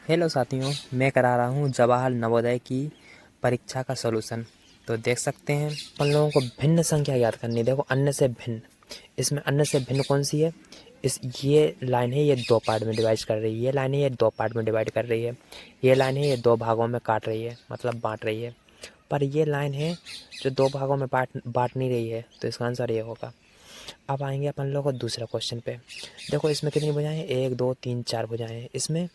Hello साथियों, मैं करा रहा हूँ जवाहर नवोदय की परीक्षा का सॉल्यूशन। तो देख सकते हैं अपन लोगों को भिन्न संख्या याद करनी है। देखो, अन्य से भिन्न, इसमें अन्य से भिन्न कौन सी है? ये लाइन है, ये दो पार्ट में डिवाइड कर रही है। ये लाइन है, ये दो पार्ट में डिवाइड कर रही है। ये लाइन है, ये दो भागों में काट रही है, मतलब बांट रही है। पर ये लाइन है जो दो भागों में बांट नहीं रही है, तो इसका आंसर ये होगा। अब आएंगे अपन लोग दूसरे क्वेश्चन पे। देखो, इसमें कितनी भुजाएं हैं? 1 2 3 4 भुजाएं हैं। इसमें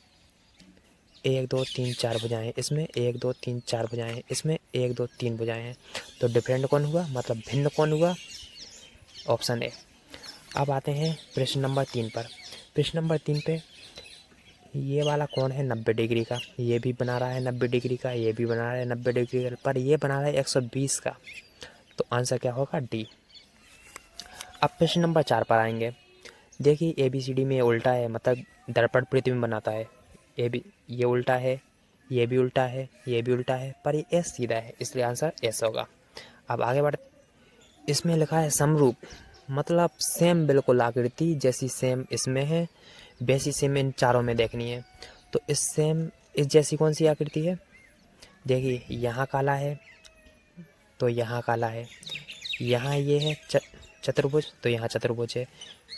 1 2 3 4 भुजाएं हैं। इसमें 1 2 3 4 भुजाएं हैं। इसमें 1 2 3 भुजाएं हैं। तो डिफरेंट कौन हुआ, मतलब भिन्न कौन हुआ? Option A. अब आते हैं प्रश्न नंबर 3 पर। प्रश्न नंबर 3 पे ये वाला कौन है 90 डिग्री का? ये भी बना रहा है 90 डिग्री का, ये भी बना रहा है 90 डिग्री का, पर ये बना रहा है 120 का। तो आंसर क्या होगा? डी। अब प्रश्न नंबर 4 पर आएंगे। देखिए, ए बी सी डी में ये उल्टा है, मतलब दर्पण प्रतिबिंब बनाता है। ये उल्टा है, ये भी उल्टा है, ये भी उल्टा है, पर ये एस सीधा है, इसलिए आंसर एस होगा। अब आगे बढ़, इसमें लिखा है समरूप, मतलब सेम, बिल्कुल आकृति जैसी सेम इसमें है, वैसी सेम इन चारों में देखनी है। तो इस जैसी कौन सी आकृति है? देखिए, यहाँ काला है तो यहाँ काला है, यहाँ ये है चतुर्भुज तो यहाँ चतुर्भुज है,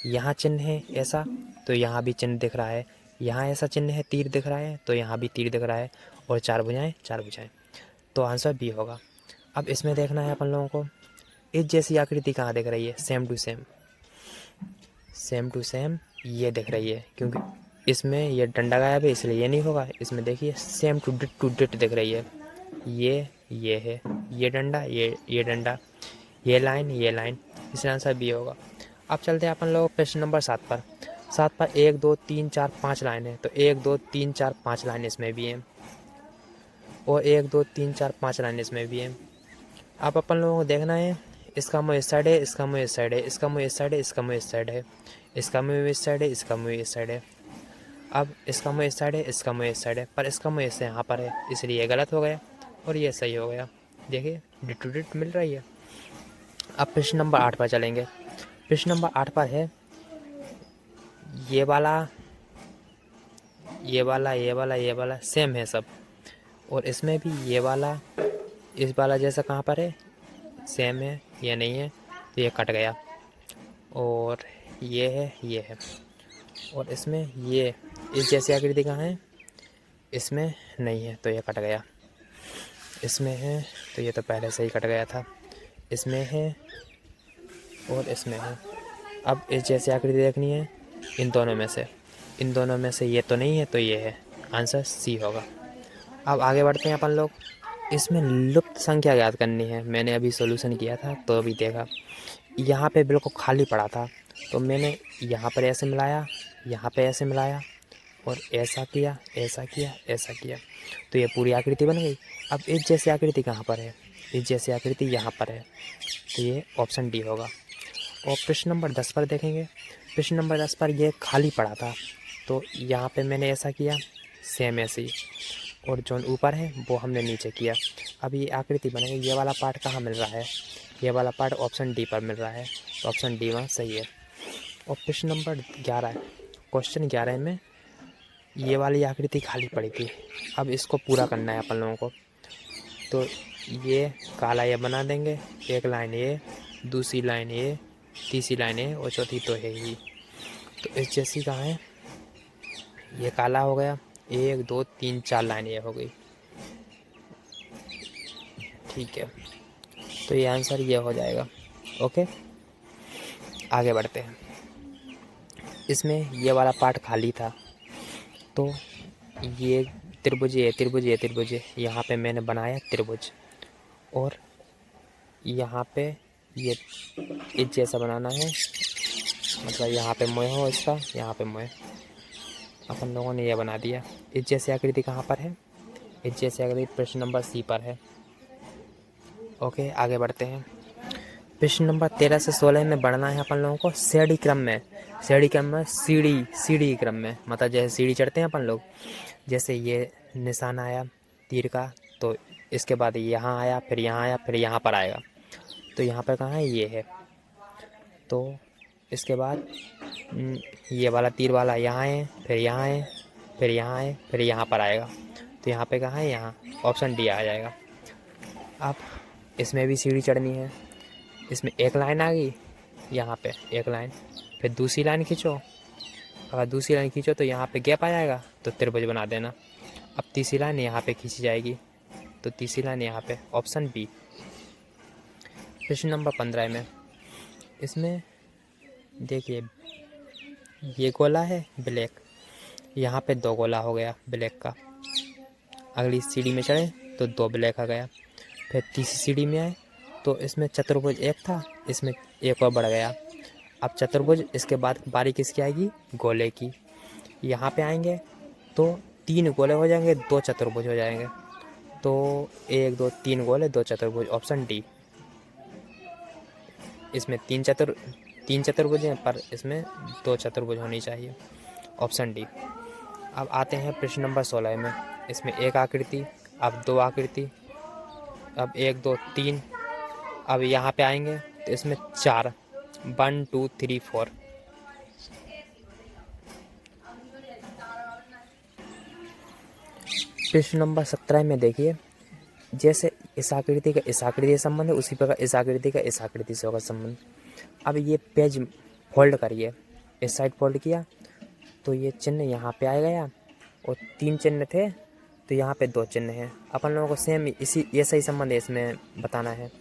यहाँ चिन्ह है ऐसा तो यहाँ भी चिन्ह दिख रहा है, यहाँ ऐसा चिन्ह है, तीर दिख रहा है तो यहाँ भी तीर दिख रहा है, और चार भुजाएं चार भुजाएं। तो आंसर बी होगा। अब इसमें देखना है अपन लोगों को, इस जैसी आकृति कहाँ दिख रही है? Same to same, same to same ये दिख रही है, क्योंकि इसमें ये डंडा गायब है इसलिए ये नहीं होगा। इसमें देखिए सेम टू डिट दिख रही है, ये है, ये डंडा, ये डंडा, ये लाइन, इसलिए आंसर बी होगा। अब चलते हैं अपन लोग प्रश्न नंबर 7 पर। 7 पर 1 2 3 4 5 लाइन है, तो 1 2 3 4 5 लाइन इसमें भी है, और 1 2 3 4 5 लाइन इसमें भी है। अब अपन लोगों को देखना है, इसका मुँह इस साइड है, इसका मुँह इस साइड है, इसका मुँह इस साइड है, इसका मुँह इस साइड है, इसका मुँह इस साइड है, इसका मुँह इस साइड है। अब इसका मुँह इस साइड है, इसका मुँह इस साइड है, पर इसका मुँह इससे यहाँ पर है, इसलिए ये गलत हो गया और ये सही हो गया। देखिए, डिट टू डिट मिल रही है। अब प्रश्न नंबर 8 पर चलेंगे। प्रश्न नंबर 8 पर है, ये वाला, ये वाला सेम है सब, और इसमें भी ये वाला इस वाला जैसा कहाँ पर है? सेम है, ये नहीं है तो ये कट गया, और ये है, और इसमें ये इस जैसी आकृति कहाँ है? इसमें नहीं है तो ये कट गया, इसमें है तो ये तो पहले से ही कट गया था, इसमें है और इसमें है। अब इस जैसी आकृति देखनी है, इन दोनों में से ये तो नहीं है तो ये है, आंसर सी होगा। अब आगे बढ़ते हैं अपन लोग। इसमें लुप्त संख्या याद करनी है। मैंने अभी सॉल्यूशन किया था तो अभी देखा, यहाँ पे बिल्कुल खाली पड़ा था, तो मैंने यहाँ पर ऐसे मिलाया, यहाँ पे ऐसे मिलाया, और ऐसा किया, ऐसा किया, ऐसा किया, तो ये पूरी आकृति बन गई। अब इस जैसी आकृति कहाँ पर है? इस जैसी आकृति यहाँ पर है, तो ये ऑप्शन डी होगा। और प्रश्न नंबर 10 पर देखेंगे। प्रश्न नंबर 10 पर ये खाली पड़ा था, तो यहाँ पे मैंने ऐसा किया, सेम ऐसे ही, और जो ऊपर है वो हमने नीचे किया। अब ये आकृति बनेगी। ये वाला पार्ट कहाँ मिल रहा है? ये वाला पार्ट ऑप्शन डी पर मिल रहा है, तो ऑप्शन डी वहाँ सही है। और प्रश्न नंबर 11, क्वेश्चन 11 में ये वाली आकृति खाली पड़ी थी, अब इसको पूरा करना है अपन लोगों को। तो ये काला ये बना देंगे, एक लाइन ये, दूसरी लाइन ये, तीसरी लाइन ये, और चौथी तो है ही। तो इस जैसी कहाँ है? ये काला हो गया, 1 2 3 4 लाइन ये हो गई, ठीक है। तो ये आंसर ये हो जाएगा। ओके, आगे बढ़ते हैं। इसमें ये वाला पार्ट खाली था, तो ये त्रिभुज, ये त्रिभुज, ये त्रिभुज, यहाँ पे मैंने बनाया त्रिभुज, और यहाँ पे ये इस जैसा बनाना है, मतलब यहाँ पे मुँह हो इसका, यहाँ पे मुँह, अपन लोगों ने ये बना दिया। इस जैसी आकृति कहाँ पर है? इस जैसी आकृति प्रश्न नंबर सी पर है। ओके, आगे बढ़ते हैं। प्रश्न नंबर 13 से 16 में बढ़ना है अपन लोगों को श्रेणी क्रम में, सीढ़ी क्रम में, मतलब जैसे सीढ़ी चढ़ते हैं अपन लोग, जैसे ये निशान आया तीर का, तो इसके बाद यहाँ आया, फिर यहाँ आया, फिर यहाँ पर आएगा। तो यहाँ पर कहाँ है? ये है। तो इसके बाद ये वाला तीर वाला यहाँ है, फिर यहाँ है, फिर यहाँ आए, फिर यहाँ पर आएगा। तो यहाँ पे कहाँ है, यहाँ ऑप्शन डी आ जाएगा। अब इसमें भी सीढ़ी चढ़नी है। इसमें एक लाइन आ गई, यहाँ पे एक लाइन, फिर दूसरी लाइन खींचो। अगर दूसरी लाइन खींचो तो यहाँ पे गैप आ जाएगा, तो त्रिभुज बना देना। अब तीसरी लाइन यहाँ पे खींची जाएगी, तो तीसरी लाइन यहाँ पे, ऑप्शन बी। प्रश्न नंबर 15 में इसमें देखिए, ये गोला है ब्लैक, यहाँ पे 2 गोला हो गया ब्लैक का। अगली सीढ़ी में चढ़े तो 2 ब्लैक आ गया। फिर तीसरी सीढ़ी में आए तो इसमें चतुर्भुज एक था, इसमें एक और बढ़ गया। अब चतुर्भुज, इसके बाद बारी किसकी आएगी, गोले की। यहाँ पे आएंगे तो 3 गोले हो जाएंगे, 2 चतुर्भुज हो जाएंगे। तो 1 2 3 गोले, 2 चतुर्भुज, ऑप्शन डी। इसमें 3 चतुर्भुज हैं, पर इसमें 2 चतुर्भुज होनी चाहिए, ऑप्शन डी। अब आते हैं प्रश्न नंबर 16 में। इसमें एक आकृति, अब 2 आकृति, अब 1 2 3। अब यहाँ पे आएंगे तो इसमें 4, 1 2 3 4। प्रश्न नंबर 17 में देखिए, जैसे इस आकृति का इस आकृति से संबंध है, उसी प्रकार इस आकृति का इस आकृति से होगा संबंध। अब ये पेज फोल्ड करिए, इस साइड फोल्ड किया तो ये चिन्ह यहाँ पे आ गया, और 3 चिन्ह थे तो यहाँ पे 2 चिन्ह हैं। अपन लोगों को सेम इसी ऐसा ही संबंध है इसमें बताना है।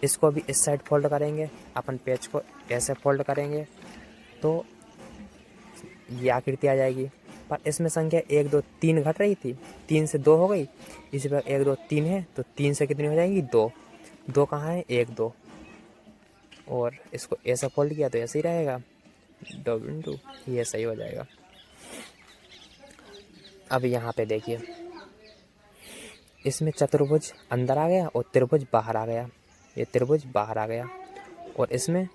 इसको भी इस साइड फोल्ड करेंगे, अपन पेज को ऐसे फोल्ड करेंगे तो ये आकृति आ जाएगी। पर इसमें संख्या 1 2 3 घट रही थी, 3 से 2 हो गई। इसी प्रकार 1 2 3 है तो 3 से कितनी हो जाएंगी, 2। 2 कहाँ है, 1 2। और इसको ऐसा फोल्ड किया तो ऐसे ही रहेगा, 2 बिंदु, ये सही हो जाएगा। अब यहाँ पे देखिए, इसमें चतुर्भुज अंदर आ गया और त्रिभुज बाहर आ गया। ये त्रिभुज बाहर आ गया और इसमें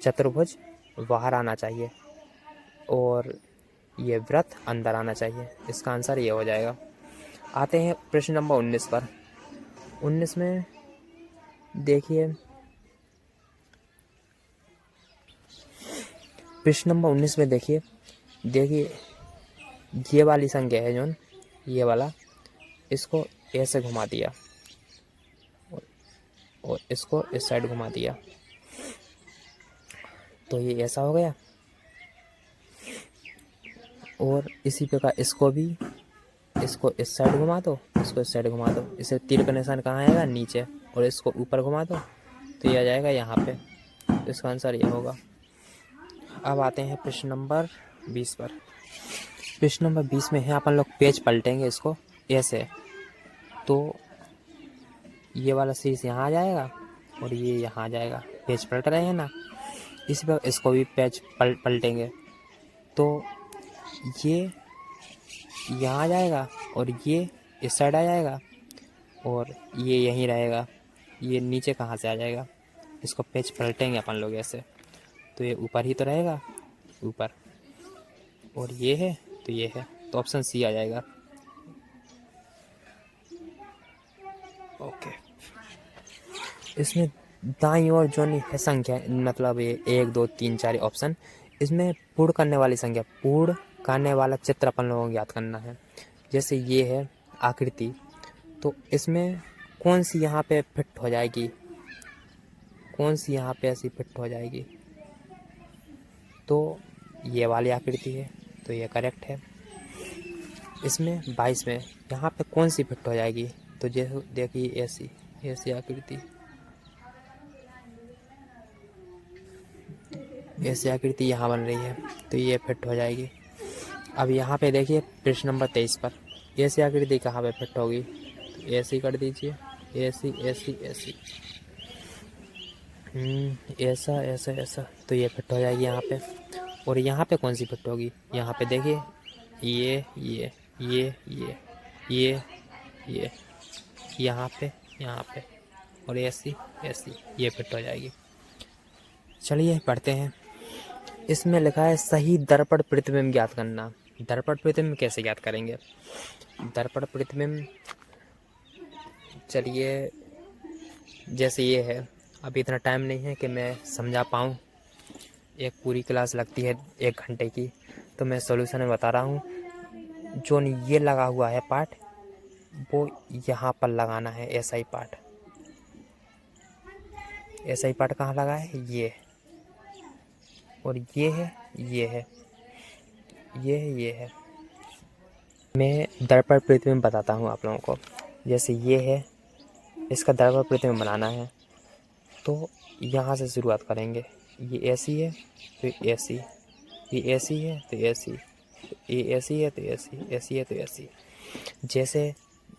चतुर्भुज बाहर आना चाहिए और ये वृत्त अंदर आना चाहिए। इसका आंसर ये हो जाएगा। आते हैं प्रश्न नंबर 19 पर। 19 में देखिए, प्रश्न नंबर 19 में देखिए ये वाली संख्या है जो, ये वाला, इसको ऐसे घुमा दिया और इसको इस साइड घुमा दिया तो ये ऐसा हो गया। और इसी प्रकार इसको इस साइड घुमा दो, इसको इस साइड घुमा दो। इसे तीर का निशान कहाँ आएगा, नीचे, और इसको ऊपर घुमा दो तो ये आ जाएगा यहाँ पे। तो इसका आंसर ये होगा। अब आते हैं प्रश्न नंबर 20 पर। प्रश्न नंबर 20 में है, अपन लोग पेज पलटेंगे इसको ऐसे, तो ये वाला शीर्ष यहाँ आ जाएगा और ये यहाँ आ जाएगा। पेज पलट रहे हैं ना, इसी पर इसको भी पेज पलटेंगे तो ये यहाँ आ जाएगा और ये इस साइड आ जाएगा और ये यहीं रहेगा। ये नीचे कहाँ से आ जाएगा, इसको पेज पलटेंगे अपन लोग ऐसे, तो ये ऊपर ही तो रहेगा, ऊपर, और ये है तो ये है, तो ऑप्शन सी आ जाएगा। ओके। इसमें दाईं ओर जो नहीं है संख्या, मतलब ये 1 2 3 4 ऑप्शन, इसमें पूर्ण करने वाली संख्या, पूर्ण करने वाला चित्र अपन लोगों को याद करना है। जैसे ये है आकृति, तो इसमें कौन सी यहाँ पे फिट हो जाएगी, कौन सी यहाँ पे ऐसी फिट हो जाएगी, तो ये वाली आकृति है, तो ये करेक्ट है। इसमें 22 में यहाँ पे कौन सी फिट हो जाएगी, तो जैसे देखिए ऐसी आकृति, ऐसी आकृति यहाँ बन रही है तो ये फिट हो जाएगी। अब यहाँ पे देखिए प्रश्न नंबर 23 पर, ऐसी आकृति कहाँ पे फिट होगी, तो ऐसी कर दीजिए, ऐसी ऐसी ऐसी, ऐसा ऐसा ऐसा, तो ये फिट हो जाएगी यहाँ पे। और यहाँ पे कौन सी फिट होगी, यहाँ पे देखिए ये यहाँ पे और ऐसी ऐसी, ये फिट हो जाएगी। चलिए पढ़ते हैं। इसमें लिखा है सही दर्पण प्रतिबिंब ज्ञात करना। दर्पण प्रतिबिंब कैसे ज्ञात करेंगे, दर्पण प्रतिबिंब, चलिए जैसे ये है, अभी इतना टाइम नहीं है कि मैं समझा पाऊँ, एक पूरी क्लास लगती है 1 घंटे की, तो मैं सॉल्यूशन में बता रहा हूँ। जो ये लगा हुआ है पार्ट वो यहाँ पर लगाना है, ऐसा ही पार्ट। ऐसा ही पार्ट कहाँ लगा है, ये। और ये है, ये है, ये है, ये है। मैं दर्पण प्रतिबिंब बताता हूँ आप लोगों को। जैसे ये है, इसका दर्पण प्रतिबिंब बनाना है तो यहाँ से शुरुआत करेंगे। ये ऐसी है तो ऐसी, ये ऐसी है तो ऐसी, ये ऐसी है तो ऐसी, ऐसी है तो ऐसी। जैसे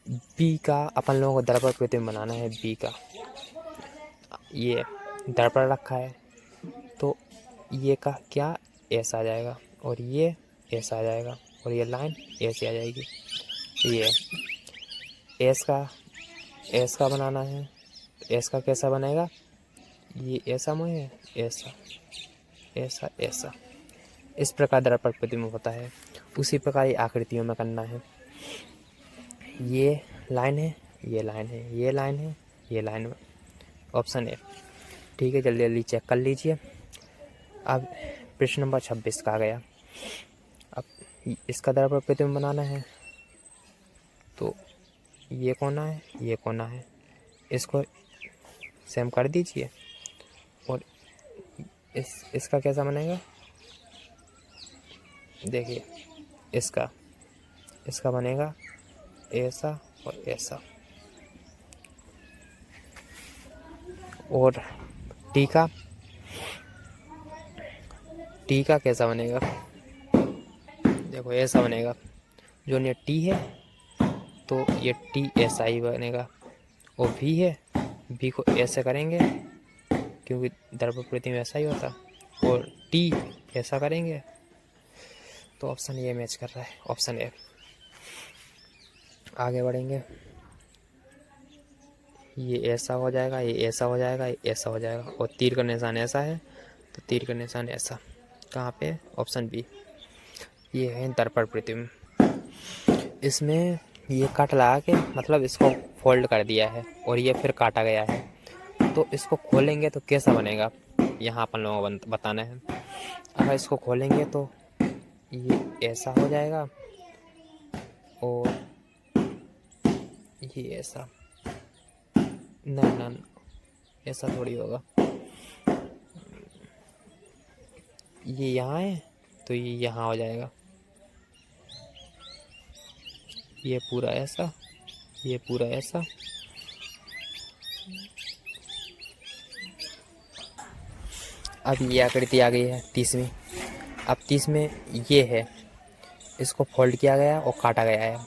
बी का अपन लोगों को दर्पण प्रतिबिंब बनाना है, बी का ये दर्पण रखा है तो ये का क्या ऐसा आ जाएगा, और ये ऐसा आ जाएगा, और ये लाइन ऐसी आ जाएगी। ये एस का बनाना है, एस का कैसा बनेगा, ये ऐसा मुँह है, ऐसा, ऐसा, ऐसा। इस प्रकार दर्पण प्रतिबिंब होता है। उसी प्रकार ये आकृतियों में करना है। ये लाइन है, ये लाइन है, ये लाइन है, ये लाइन है। Option A. ठीक है, जल्दी जल्दी चेक कर लीजिए। अब प्रश्न नंबर 26 का आ गया। अब इसका दर्पण प्रतिबिंब बनाना है तो ये कोना है, ये कोना है, इसको सेम कर दीजिए। और इसका कैसा बनेगा, देखिए इसका बनेगा ऐसा और ऐसा। और टी का कैसा बनेगा, देखो ऐसा बनेगा। जो ये टी है तो ये टी ऐसा ही बनेगा। और भी है, भी को ऐसे करेंगे क्योंकि दर्पण प्रतिबिंब ऐसा ही होता। और टी ऐसा करेंगे तो ऑप्शन ए मैच कर रहा है, ऑप्शन ए। आगे बढ़ेंगे। ये ऐसा हो जाएगा, ये ऐसा हो जाएगा, ये ऐसा हो जाएगा। और तीर का निशान ऐसा है तो तीर का निशान ऐसा। कहाँ पे, ऑप्शन बी। ये है दर्पण प्रतिबिंब। इसमें ये कट लगा के मतलब इसको फोल्ड कर दिया है और ये फिर काटा गया है। तो इसको खोलेंगे तो कैसा बनेगा, यहाँ अपन लोगों को बताना है। अगर इसको खोलेंगे तो ये ऐसा हो जाएगा और ये ऐसा। नहीं, ऐसा थोड़ी होगा। ये यहाँ है तो ये यहाँ हो जाएगा। ये पूरा ऐसा, ये पूरा ऐसा। अब ये आकृति आ गई है 30वीं। अब 30 में ये है, इसको फोल्ड किया गया और काटा गया है।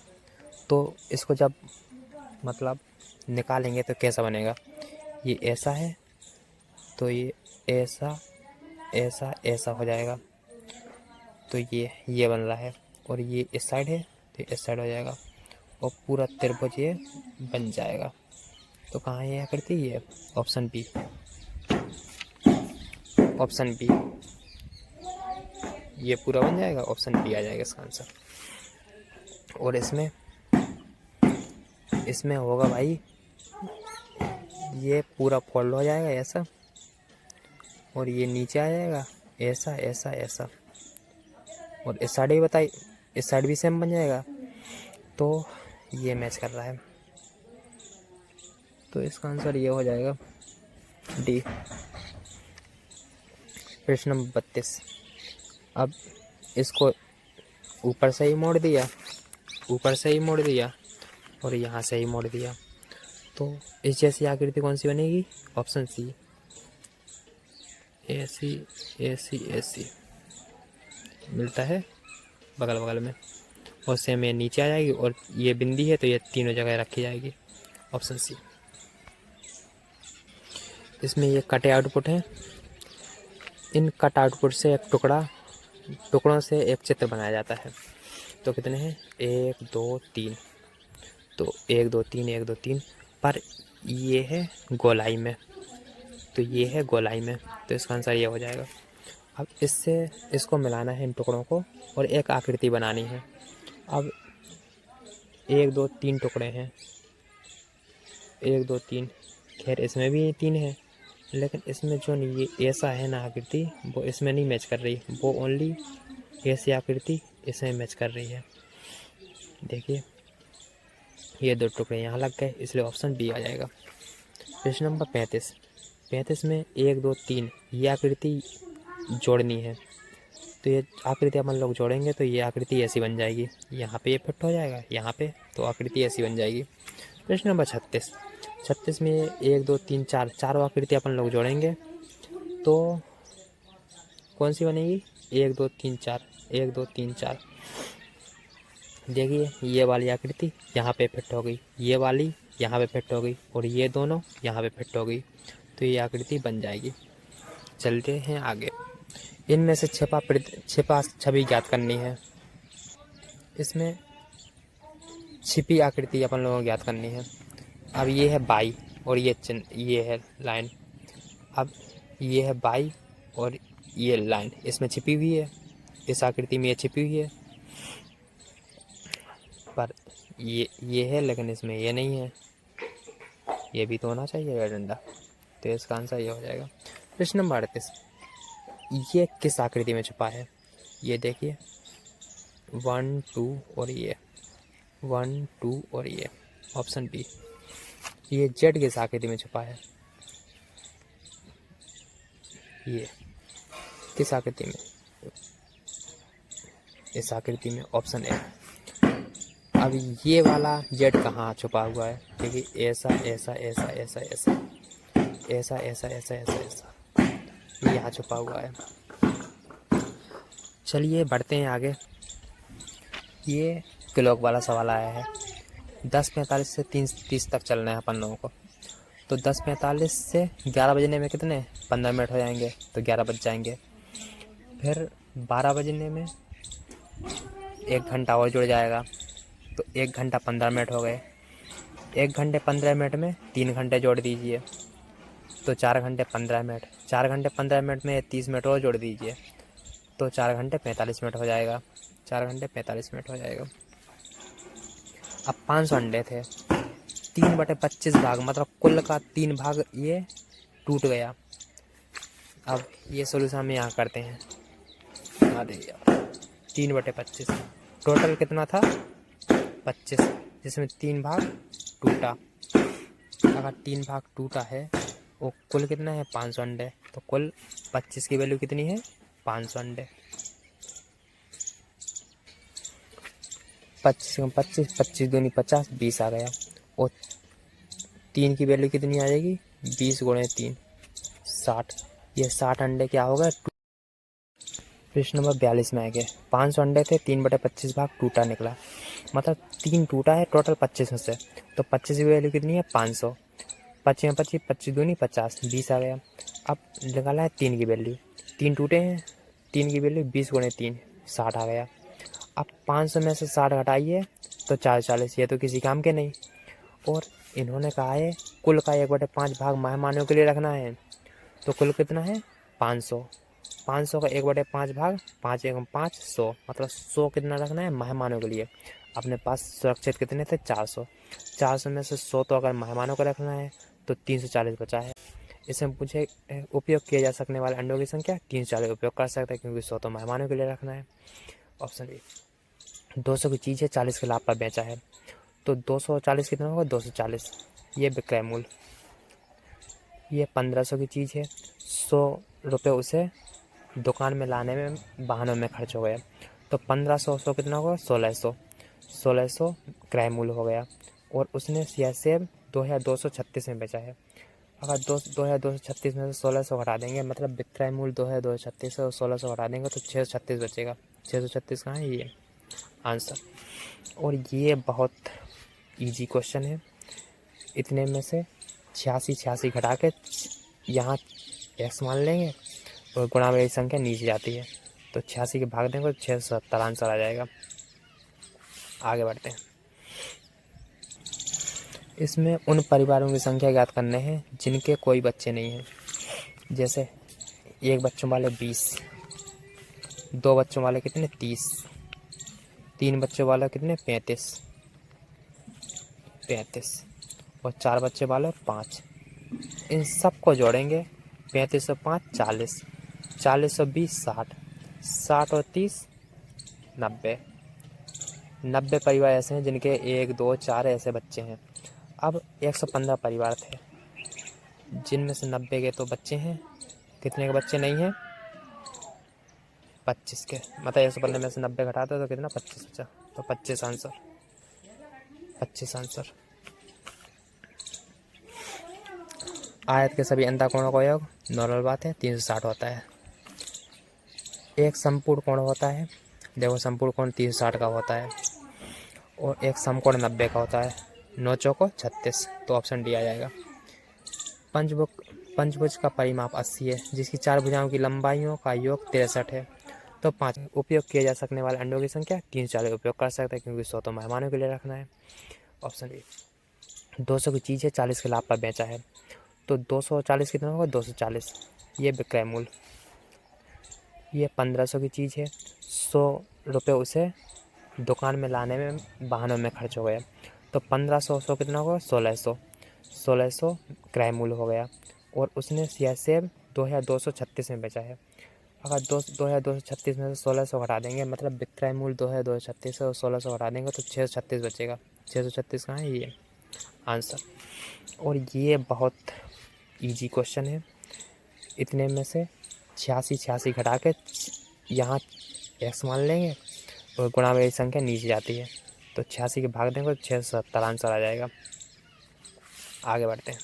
तो इसको जब मतलब निकालेंगे तो कैसा बनेगा, ये ऐसा है तो ये ऐसा, ऐसा, ऐसा हो जाएगा। तो ये बन रहा है। और ये इस साइड है तो इस साइड हो जाएगा और पूरा त्रिभुज ये बन जाएगा। तो कहाँ ये आकृति, ये ऑप्शन बी, ऑप्शन बी। ये पूरा बन जाएगा, ऑप्शन बी आ जाएगा इसका आंसर। और इसमें होगा भाई, ये पूरा फोल्ड हो जाएगा ऐसा और ये नीचे आ जाएगा ऐसा, ऐसा, ऐसा। और इस साइड भी बताइए, इस साइड भी सेम बन जाएगा। तो ये मैच कर रहा है। तो इसका आंसर ये हो जाएगा डी। प्रश्न नंबर 32। अब इसको ऊपर से ही मोड़ दिया, ऊपर से ही मोड़ दिया और यहाँ से ही मोड़ दिया। तो इस जैसी आकृति कौन सी बनेगी, ऑप्शन सी, ऐसी, ऐसी, ऐसी मिलता है बगल बगल में। और सेम ये नीचे आ जाएगी और ये बिंदी है तो ये तीनों जगह रखी जाएगी, ऑप्शन सी। इसमें ये कटे आउटपुट है। इन कट आउटपुट से एक टुकड़ों से एक चित्र बनाया जाता है। तो कितने हैं, 1 2 3। तो 1 2 3, 1 2 3 पर ये है गोलाई में, तो ये है गोलाई में। तो इसका आंसर ये हो जाएगा। अब इसको मिलाना है इन टुकड़ों को और एक आकृति बनानी है। अब 1 2 3 टुकड़े हैं, 1 2 3। खैर इसमें भी 3 है, लेकिन इसमें जो ये ऐसा है ना आकृति, वो इसमें नहीं मैच कर रही। वो ओनली ऐसी आकृति इसमें मैच कर रही है। देखिए ये 2 टुकड़े यहाँ लग गए, इसलिए ऑप्शन बी आ जाएगा। प्रश्न नंबर 35। 35 में 1 2 3 ये आकृति जोड़नी है। तो ये आकृति अपन लोग जोड़ेंगे तो ये आकृति ऐसी बन जाएगी, यहाँ पे ये फिट हो जाएगा, यहाँ पे तो आकृति ऐसी बन जाएगी। प्रश्न नंबर 36। 36 में 1 2 3 4 चारों आकृति अपन लोग जोड़ेंगे तो कौन सी बनेगी? 1 2 3 4 1 2 3 4। देखिए ये वाली आकृति यहाँ पे फिट हो गई, ये वाली यहाँ पे फिट हो गई और ये दोनों यहाँ पे फिट हो गई, तो ये आकृति बन जाएगी। चलते हैं आगे। इनमें से छिपा छवि ज्ञात करनी है। इसमें छिपी आकृति अपन लोगों को ज्ञात करनी है। अब ये है बाई और ये चिन्ह, ये है लाइन। अब ये है बाई और ये लाइन इसमें छिपी हुई है, इस आकृति में ये छिपी हुई है, पर ये है लेकिन इसमें ये नहीं है। ये भी तो होना चाहिए ये डंडा, तो इसका आंसर ये हो जाएगा। प्रश्न नंबर 38। ये किस आकृति में छुपा है? ये देखिए 1 2 और ये 1 2 और ये ऑप्शन बी। ये जेड किस आकृति में छुपा है? ये किस आकृति में? इस आकृति में ऑप्शन ए। अब ये वाला जेड कहाँ छुपा हुआ है? देखिए ऐसा ऐसा ऐसा ऐसा ऐसा ऐसा ऐसा ऐसा ऐसा ऐसा ये यहाँ छुपा हुआ है। चलिए बढ़ते हैं आगे। ये क्लॉक वाला सवाल आया है। 10:45 से 3:30 तक चलना है अपन लोगों को। तो 10:45 से 11 बजने में कितने 15 मिनट हो जाएंगे, तो 11 बज जाएंगे। फिर 12 बजने में 1 घंटा और जुड़ जाएगा, तो 1 घंटा 15 मिनट हो गए। 1 घंटे 15 मिनट में 3 घंटे जोड़ दीजिए, तो 4 घंटे 15 मिनट। 4 घंटे 15 मिनट में 30 मिनट और जोड़ दीजिए, तो 4 घंटे 45 मिनट हो जाएगा। 4 घंटे 45 मिनट हो जाएगा। अब 500 अंडे थे, 3/25 भाग मतलब कुल का 3 भाग ये टूट गया। अब ये सोल्यूशन हम यहाँ करते हैं। अरे यार 3/25 टोटल कितना था? 25, जिसमें 3 भाग टूटा। अगर 3 भाग टूटा है वो कुल कितना है? 500 अंडे। तो कुल 25 की वैल्यू कितनी है? 500 अंडे। 25 25 दूनी 50 20 आ गया। और 3 की वैल्यू कितनी आ जाएगी? 20 × 3 60। ये 60 अंडे क्या हो गए? प्रश्न नंबर 42 में आएंगे। 500 अंडे थे, 3/25 भाग टूटा निकला, मतलब 3 टूटा है टोटल 25 में से। तो 25 की वैल्यू कितनी है? 500। 25 25 25 दूनी 50 20 आ गया। अब निकाला है 3 की वैल्यू। 3 टूटे हैं, 3 की वैल्यू 20 × 3 60 आ गया। अब 500 में से 60 घटाइए तो 440। ये तो किसी काम के नहीं। और इन्होंने कहा है कुल का 1/5 भाग मेहमानों के लिए रखना है, तो कुल कितना है? 500। 500 का 1/5 भाग 5 × 5 100, मतलब 100 कितना रखना है? मेहमानों के लिए। अपने पास सुरक्षित कितने थे? 400। 400 में से 100 तो अगर मेहमानों को रखना है तो 340 बचा है। इसमें मुझे उपयोग किए जा सकने वाले अंडों की संख्या 340 उपयोग कर सकते हैं, क्योंकि 100 तो मेहमानों के लिए रखना है। Option B. 200 की चीज़ है, 40 के लाभ पर बेचा है, तो 240 कितना होगा? 240। ये विक्रय मूल्य। ये 1500 की चीज़ है, 100 रुपये उसे दुकान में लाने में वाहनों में खर्च हो गया, तो 1500 100 कितना होगा? 1600। 1600 क्रय मूल्य हो गया। और उसने यह सेब 2236 में बेचा है। अगर 2236 में से 1600 घटा देंगे, मतलब विक्रय मूल्य 2236 और 1600 घटा देंगे तो 636 बचेगा। 636 कहाँ है? ये आंसर। और ये बहुत इजी क्वेश्चन है। इतने में से 86 घटा के यहाँ x मान लेंगे और गुणा वाली संख्या नीचे जाती है, तो 86 के भाग देंगे तो 670 आंसर आ जाएगा। आगे बढ़ते हैं। इसमें उन परिवारों की संख्या ज्ञात करने हैं जिनके कोई बच्चे नहीं हैं। जैसे 1 बच्चों वाले 20, 2 बच्चों वाले कितने? 30, 3 बच्चों वाले कितने? 35 और 4 बच्चे वाले 5। इन सब को जोड़ेंगे। 35 और 5 40, 40 और 20 60, 60 और 30 90। 90 परिवार ऐसे हैं जिनके 1 2 4 ऐसे बच्चे हैं। अब 115 परिवार थे, जिनमें से 90 के तो बच्चे हैं, कितने के बच्चे नहीं हैं? 25 के। मतलब 115 में से 90 घटाते तो कितना? 25 बचा। तो 25 आंसर, 25 आंसर। आयत के सभी अंतःकोणों का योग नॉर्मल बात है 360 होता है। एक संपूर्ण कोण होता है, देखो संपूर्ण कोण 360 का होता है, और एक समकोण 90 का होता है। 9 चौको 36, तो ऑप्शन डी आ जाएगा। पंचभुज का परिमाप 80 है, जिसकी 4 भुजाओं की लंबाइयों का योग 63 है। तो 5 उपयोग किए जा सकने वाले अंडों की संख्या 340 उपयोग कर सकते हैं, क्योंकि 100 तो मेहमानों के लिए रखना है। Option B. 200 की चीज़ है, 40 के लाभ पर बेचा है, तो 240 कितना होगा? 240। ये विक्रय मूल्य। ये 1500 की चीज़ है, 100 रुपये उसे दुकान में लाने में वाहनों में खर्च हो गया, तो 1500 कितना होगा? 1600 क्रय मूल्य हो गया, और उसने यह सेब 2236 में बेचा है। अगर 2236 में से 1600 घटा देंगे, मतलब विक्रय मूल्य 2236 और 1600 घटा देंगे तो 636 बचेगा। 636 कहाँ है? ये आंसर। और ये बहुत इजी क्वेश्चन है। इतने में से 86 घटा के यहाँ x मान लेंगे और गुणा में संख्या नीचे जाती है, तो 86 के भाग देंगे तो 670 आंसर आ जाएगा। आगे बढ़ते हैं।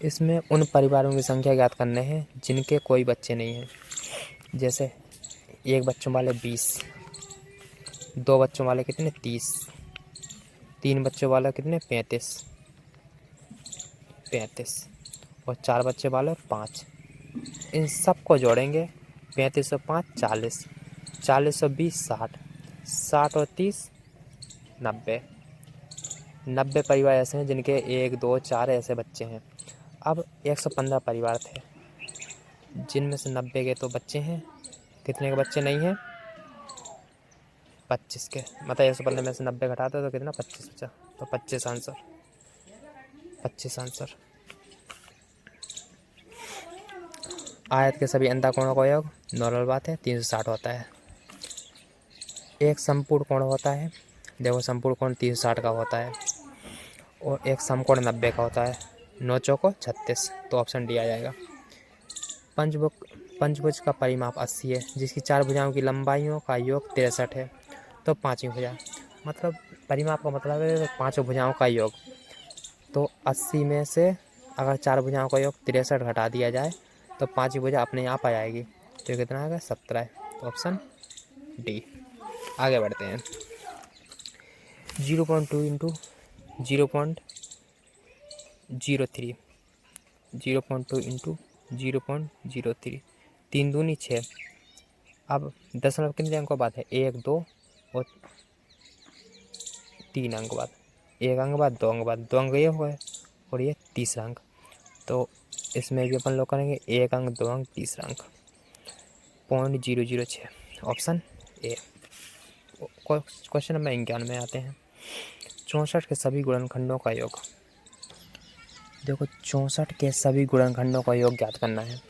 इसमें उन परिवारों की संख्या ज्ञात करने हैं जिनके कोई बच्चे नहीं हैं। जैसे एक बच्चों वाले 20, 2 बच्चों वाले कितने? 30, 3 बच्चों वाले कितने? 35 और 4 बच्चे वाले 5। इन सब को जोड़ेंगे, 35 और 5 40, 40 और 20 60, 60 और 30 90। 90 परिवार ऐसे हैं जिनके 1 2 4 ऐसे बच्चे हैं। अब 115 परिवार थे, जिनमें से 90 के तो बच्चे हैं, कितने के बच्चे नहीं हैं? 25 के। मतलब 115 में से 90 घटाते तो कितना? 25 बचा, तो 25 आंसर, 25 आंसर। आयत के सभी अंतःकोणों का योग नॉर्मल बात है 360 होता है। एक संपूर्ण कोण होता है, देखो संपूर्ण कोण 360 का होता है, और एक समकोण 90 का होता है। 9 चौको 36, तो ऑप्शन डी आ जाएगा। पंचभुज का परिमाप 80 है, जिसकी 4 भुजाओं की लंबाइयों का योग 63 है, तो 5वीं भुजा। मतलब परिमाप का मतलब है 5 भुजाओं का योग, तो 80 में से अगर 4 भुजाओं का योग 63 घटा दिया जाए तो 5वीं भुजा अपने आप आ जाएगी, तो कितना आएगा? 17, तो ऑप्शन डी। आगे बढ़ते हैं। 0.2 इंटू 0.03, 0.2 इंटू 0.03, 3 दूनी 6। अब दशमलव कितने अंकों बाद है? 1 2 और 3 अंक बाद, 1 अंक बाद 2 अंक बाद, 2 अंक ये हो गए और ये तीसरा अंक, तो इसमें भी अपन लोग करेंगे 1 अंक 2 अंक तीसरा अंक, 0.006, ऑप्शन ए। क्वेश्चन नंबर 51 में आते हैं। 64 के सभी गुणनखंडों का योग। देखो 64 के सभी गुणनखंडों का योग ज्ञात करना है।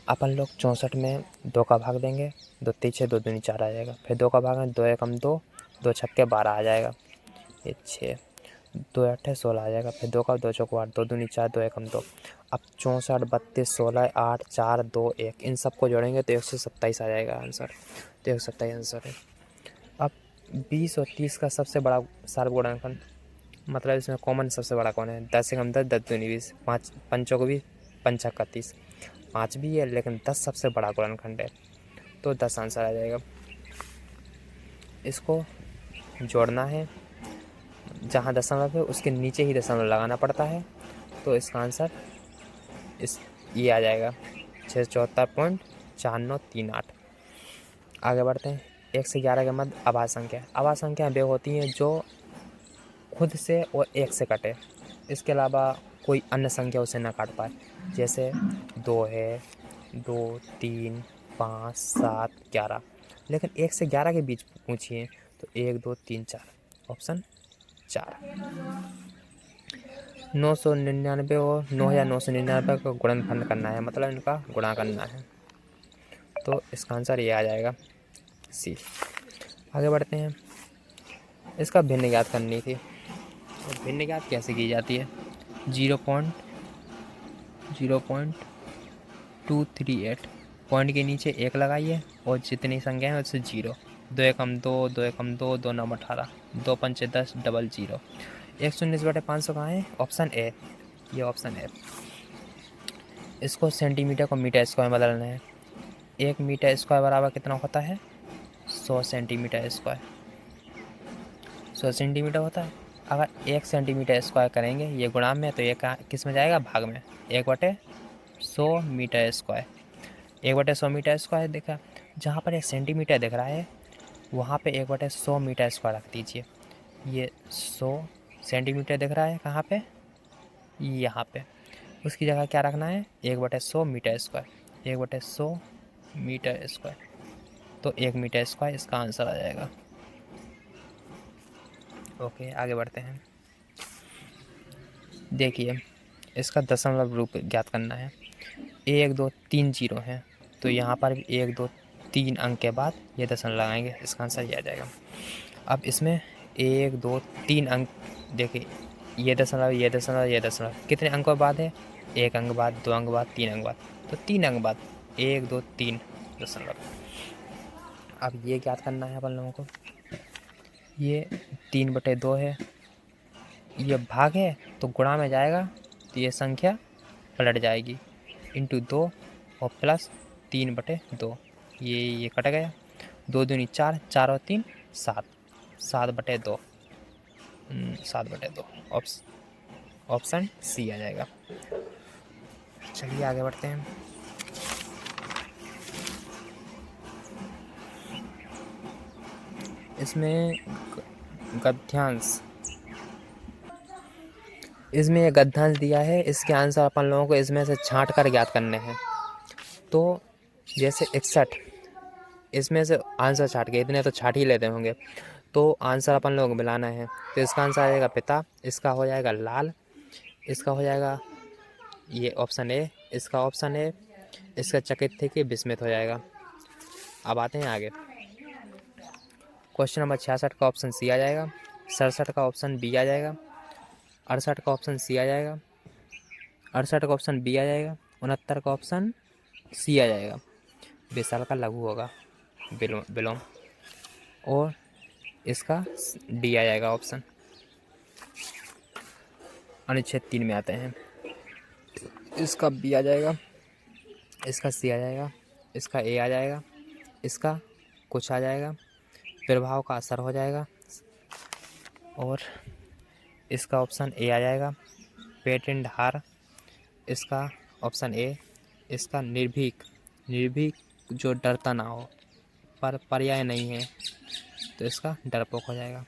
अपन लोग 64 में 2 का भाग देंगे, 2 3 2 दूनी 4 आ जाएगा, फिर 2 का भाग है 2 एकम 2, 2 छक्के 12 आ जाएगा, ये 6, 2 8 16 आ जाएगा, फिर 2 का 2 चौको 8, 2 दूनी 4, 2 एकम 2। अब 64 32 16 8 4 2 1, इन सबको जोड़ेंगे तो 127 आ जाएगा आंसर, तो 127 आंसर है। अब 20 और 30 का सबसे बड़ा सार्वगुणनखंड, मतलब इसमें कॉमन सबसे बड़ा कौन है? 10 एकम 10, 10 दूनी 20, 5 पंचों को 20, पंचा का 30, 5 भी है लेकिन 10 सबसे बड़ा गुणनखंड है, तो 10 आंसर आ जाएगा। इसको जोड़ना है, जहाँ दशमलव है उसके नीचे ही दशमलव लगाना पड़ता है, तो इसका आंसर ये आ जाएगा 674.4938। आगे बढ़ते हैं। 1 से 11 के मध्य अभाज्य संख्या। अभाज्य संख्याएँ वे होती हैं जो खुद से और 1 से कटे, इसके अलावा कोई अन्य संख्या उसे ना काट पाए। जैसे 2 है, 2 3 5 7 11, लेकिन 1 से 11 के बीच पूछिए तो 1 2 3 4, ऑप्शन 4। 999 और 9999 का गुणनफल करना है, मतलब इनका गुणा करना है, तो इसका आंसर ये आ जाएगा सी। आगे बढ़ते हैं। इसका भिन्न ज्ञात करनी थी। तो भिन्न ज्ञात कैसे की जाती है? 0.0238 पॉइंट के नीचे 1 लगाइए और जितनी संख्या है उससे 0। 2 एकम 2, 2 एकम 2, 2 नौ 18, 2 पंचे 10, डबल 0। 119/500 कहाँ है? ऑप्शन ए, ये ऑप्शन ए। इसको सेंटीमीटर को मीटर स्क्वायर में बदलना है। 1 मीटर स्क्वायर बराबर कितना होता है? 100 सेंटीमीटर स्क्वायर। 100 सेंटीमीटर होता है। अगर 1 सेंटीमीटर स्क्वायर करेंगे ये गुणा में, तो ये किस में जाएगा? भाग में। 1/100 मीटर स्क्वायर। 1/100 मीटर स्क्वायर दिखा, जहाँ पर 1 सेंटीमीटर दिख रहा है वहाँ पे 1/100 मीटर स्क्वायर रख दीजिए। ये 100 सेंटीमीटर दिख रहा है कहाँ पे? यहाँ पे। उसकी जगह क्या रखना है? 1/100 मीटर स्क्वायर। 1/100 मीटर स्क्वायर, तो 1 मीटर स्क्वायर इसका आंसर आ जाएगा। ओके, आगे बढ़ते हैं। देखिए, इसका दशमलव रूप ज्ञात करना है। 1 2 3 जीरो हैं, तो यहाँ पर भी 1 2 3 अंक के बाद ये दशमलव लगाएंगे, इसका आंसर ये आ जाएगा। अब इसमें 1 2 3 अंक, देखिए ये दशमलव, ये दशमलव, ये दशमलव, कितने अंकों बाद है? 1 अंक बाद, 2 अंक बाद, 3 अंक बाद, तो 3 अंक बाद 1 2 3 दशमलव। अब ये ज्ञात करना है अपन लोगों को। ये 3/2 है, ये भाग है तो गुणा में जाएगा, तो ये संख्या पलट जाएगी, इंटू 2 और प्लस 3/2। ये कट गया। 2 दूनी 4, 4 और 3 7, 7/2, 7/2। ऑप्शन सी आ जाएगा। चलिए आगे बढ़ते हैं। इसमें गद्यांश, इसमें ये गद्यांश दिया है, इसके आंसर अपन लोगों को इसमें से छांट कर ज्ञात करने हैं। तो जैसे 61, इसमें से आंसर छाट के, इतने तो छाट ही लेते होंगे, तो आंसर अपन लोगों को मिलाना है। तो इसका आंसर आ जाएगा पिता, इसका हो जाएगा लाल, इसका हो जाएगा ये ऑप्शन ए, इसका ऑप्शन ए, इसका चकित थे कि विस्मित हो जाएगा। अब आते हैं आगे। क्वेश्चन नंबर 66 का ऑप्शन सी आ जाएगा, 67 का ऑप्शन बी आ जाएगा, 68 का ऑप्शन सी आ जाएगा, 68 का ऑप्शन बी आ जाएगा, 69 का ऑप्शन सी आ जाएगा। विशाल का लघु होगा, विलोम, और इसका डी आ जाएगा ऑप्शन। अनुच्छेद 3 में आते हैं। इसका बी आ जाएगा, इसका सी आ जाएगा, इसका ए आ जाएगा, इसका कुछ आ जाएगा, प्रभाव का असर हो जाएगा, और इसका ऑप्शन ए आ जाएगा, पेटेंट हार, इसका ऑप्शन ए, इसका निर्भीक, निर्भीक जो डरता ना हो, पर पर्याय नहीं है, तो इसका डरपोक हो जाएगा।